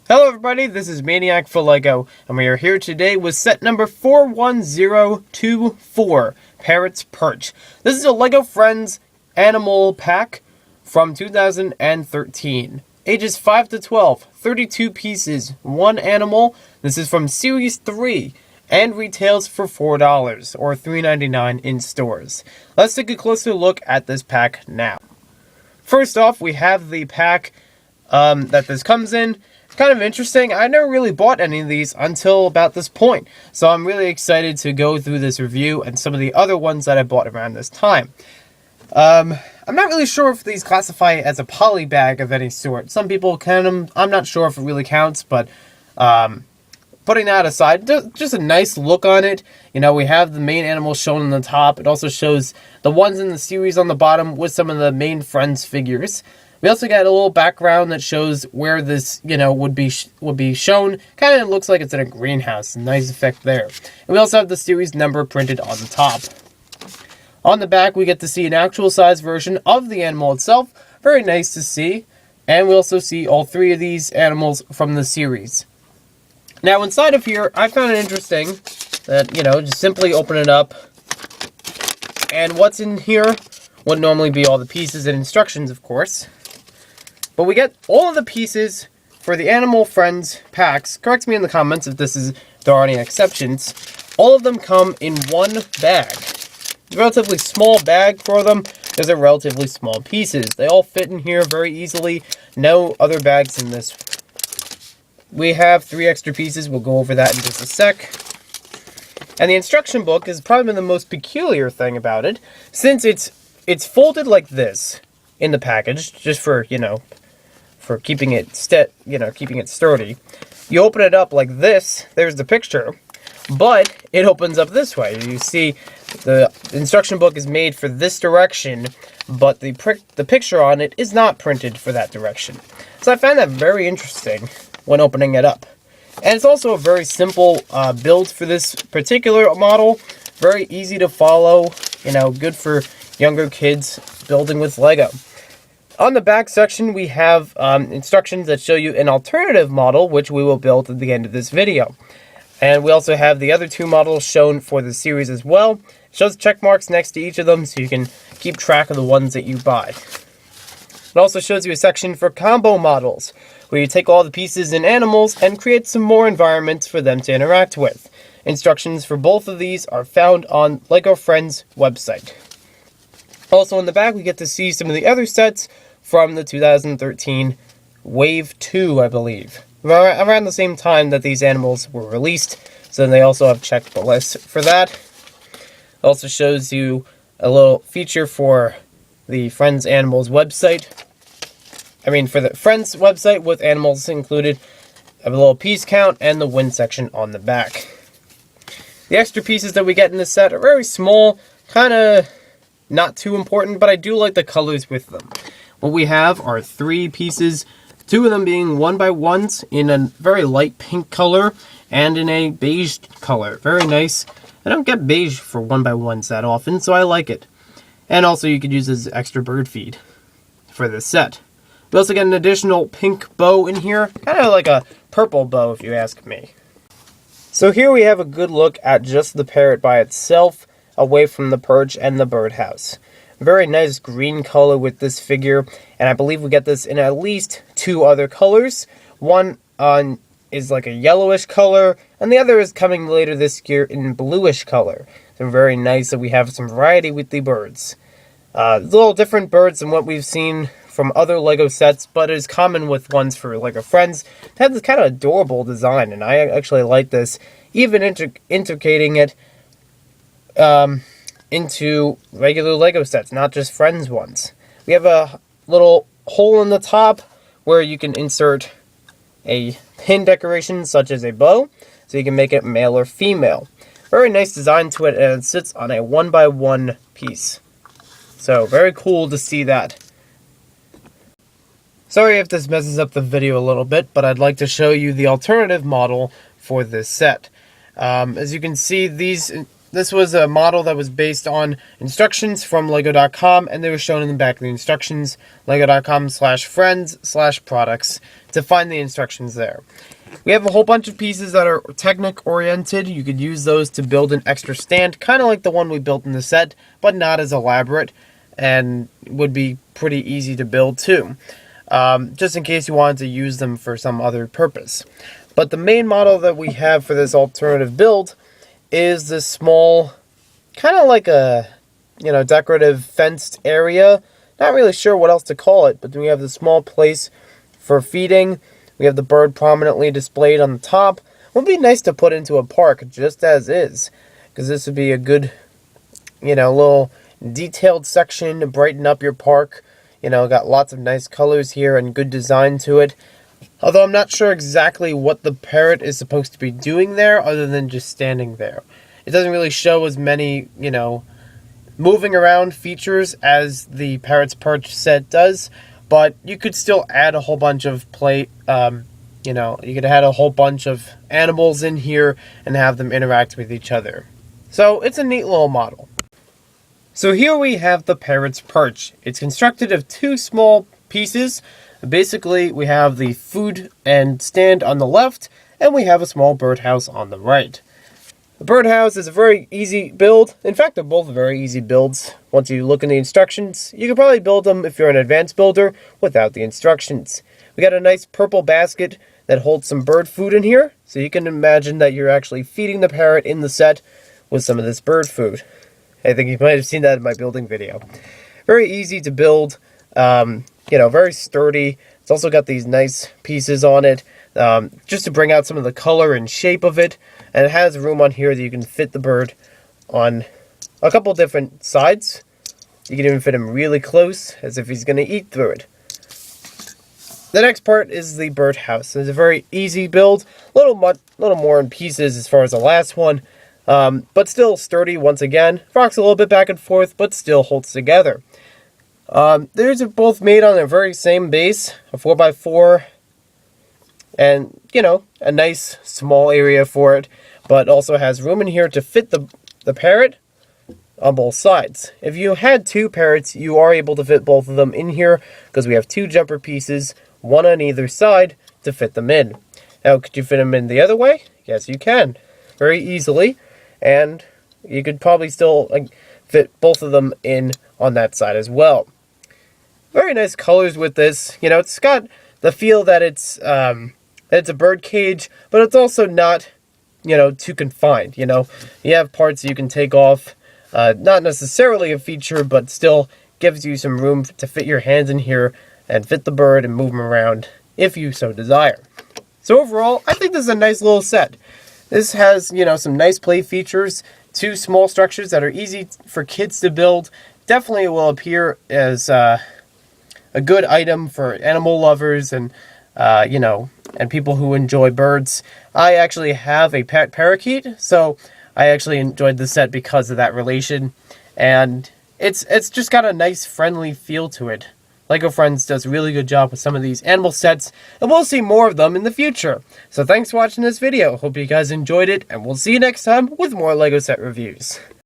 Hello everybody, this is Maniac for LEGO, and we are here today with set number 41024, Parrot's Perch. This is a LEGO Friends animal pack from 2013. Ages 5 to 12, 32 pieces, 1 animal. This is from Series 3, and retails for $4, or $3.99 in stores. Let's take a closer look at this pack now. First off, we have the pack that this comes in. Kind of interesting. I never really bought any of these until about this point, so I'm really excited to go through this review and some of the other ones that I bought around this time. I'm not really sure if these classify as a poly bag of any sort. Some people count them. I'm not sure if it really counts, but putting that aside, just a nice look on it. You know, we have the main animals shown on the top. It also shows the ones in the series on the bottom with some of the main Friends figures. We also got a little background that shows where this, would be shown. Kind of looks like it's in a greenhouse. Nice effect there. And we also have the series number printed on the top. On the back, we get to see an actual size version of the animal itself. Very nice to see. And we also see all 3 of these animals from the series. Now, inside of here, I found it interesting that, just simply open it up. And what's in here would normally be all the pieces and instructions, of course. But we get all of the pieces for the Animal Friends packs. Correct me in the comments if there are any exceptions. All of them come in one bag. It's a relatively small bag for them. Those are relatively small pieces. They all fit in here very easily. No other bags in this. We have 3 extra pieces. We'll go over that in just a sec. And the instruction book is probably the most peculiar thing about it, since it's folded like this in the package, just for, for keeping it keeping it sturdy. You open it up like this, there's the picture, but it opens up this way. You see the instruction book is made for this direction, but the picture on it is not printed for that direction. So I found that very interesting when opening it up. And it's also a very simple build for this particular model. Very easy to follow, good for younger kids building with LEGO. On the back section, we have instructions that show you an alternative model, which we will build at the end of this video. And we also have the other 2 models shown for the series as well. It shows check marks next to each of them, so you can keep track of the ones that you buy. It also shows you a section for combo models, where you take all the pieces and animals and create some more environments for them to interact with. Instructions for both of these are found on LEGO Friends website. Also in the back, we get to see some of the other sets from the 2013 Wave 2, I believe. Around the same time that these animals were released, so they also have checked the list for that. It also shows you a little feature for the Friends Animals website. For the Friends website with animals included, a little piece count and the win section on the back. The extra pieces that we get in this set are very small, kind of not too important, but I do like the colors with them. What we have are 3 pieces, 2 of them being 1x1s in a very light pink color and in a beige color. Very nice. I don't get beige for 1x1s that often, so I like it. And also you could use this extra bird feed for this set. We also get an additional pink bow in here, kind of like a purple bow if you ask me. So here we have a good look at just the parrot by itself, away from the perch and the birdhouse. Very nice green color with this figure, and I believe we get this in at least 2 other colors. One is like a yellowish color, and the other is coming later this year in bluish color. So very nice that we have some variety with the birds. Little different birds than what we've seen from other LEGO sets, but it is common with ones for LEGO Friends. It has this kind of adorable design, and I actually like this, even integrating it into regular LEGO sets, not just Friends ones. We have a little hole in the top where you can insert a pin decoration such as a bow, so you can make it male or female. Very nice design to it, and it sits on a 1x1 piece. So very cool to see that. Sorry if this messes up the video a little bit, but I'd like to show you the alternative model for this set. As you can see, these this was a model that was based on instructions from Lego.com, and they were shown in the back of the instructions, lego.com/friends/products, to find the instructions there. We have a whole bunch of pieces that are Technic-oriented. You could use those to build an extra stand, kind of like the one we built in the set, but not as elaborate, and would be pretty easy to build too, just in case you wanted to use them for some other purpose. But the main model that we have for this alternative build is this small, kind of like a, decorative fenced area. Not really sure what else to call it, but we have the small place for feeding. We have the bird prominently displayed on the top. It would be nice to put into a park just as is, because this would be a good, little detailed section to brighten up your park. Got lots of nice colors here and good design to it. Although I'm not sure exactly what the parrot is supposed to be doing there other than just standing there. It doesn't really show as many, moving around features as the Parrot's Perch set does, but you could still add a whole bunch of you could add a whole bunch of animals in here and have them interact with each other. So it's a neat little model. So here we have the Parrot's Perch. It's constructed of two small pieces. Basically, we have the food and stand on the left, and we have a small birdhouse on the right. The birdhouse is a very easy build. In fact, they're both very easy builds. Once you look in the instructions, you can probably build them if you're an advanced builder without the instructions. We got a nice purple basket that holds some bird food in here, so you can imagine that you're actually feeding the parrot in the set with some of this bird food. I think you might have seen that in my building video. Very easy to build. Very sturdy. It's also got these nice pieces on it, just to bring out some of the color and shape of it. And it has room on here that you can fit the bird on a couple different sides. You can even fit him really close, as if he's going to eat through it. The next part is the birdhouse. It's a very easy build, little more in pieces as far as the last one, but still sturdy once again. Rocks a little bit back and forth, but still holds together. These are both made on the very same base, a 4x4, and, a nice small area for it, but also has room in here to fit the parrot on both sides. If you had two parrots, you are able to fit both of them in here, because we have two jumper pieces, one on either side, to fit them in. Now, could you fit them in the other way? Yes, you can, very easily, and you could probably still fit both of them in on that side as well. Very nice colors with this. It's got the feel that it's a bird cage, but it's also not, too confined. You have parts you can take off. Not necessarily a feature, but still gives you some room to fit your hands in here and fit the bird and move him around if you so desire. So overall, I think this is a nice little set. This has, some nice play features, two small structures that are easy for kids to build. Definitely will appear as a good item for animal lovers and, and people who enjoy birds. I actually have a pet parakeet, so I actually enjoyed the set because of that relation. And it's just got a nice, friendly feel to it. LEGO Friends does a really good job with some of these animal sets, and we'll see more of them in the future. So thanks for watching this video. Hope you guys enjoyed it, and we'll see you next time with more LEGO set reviews.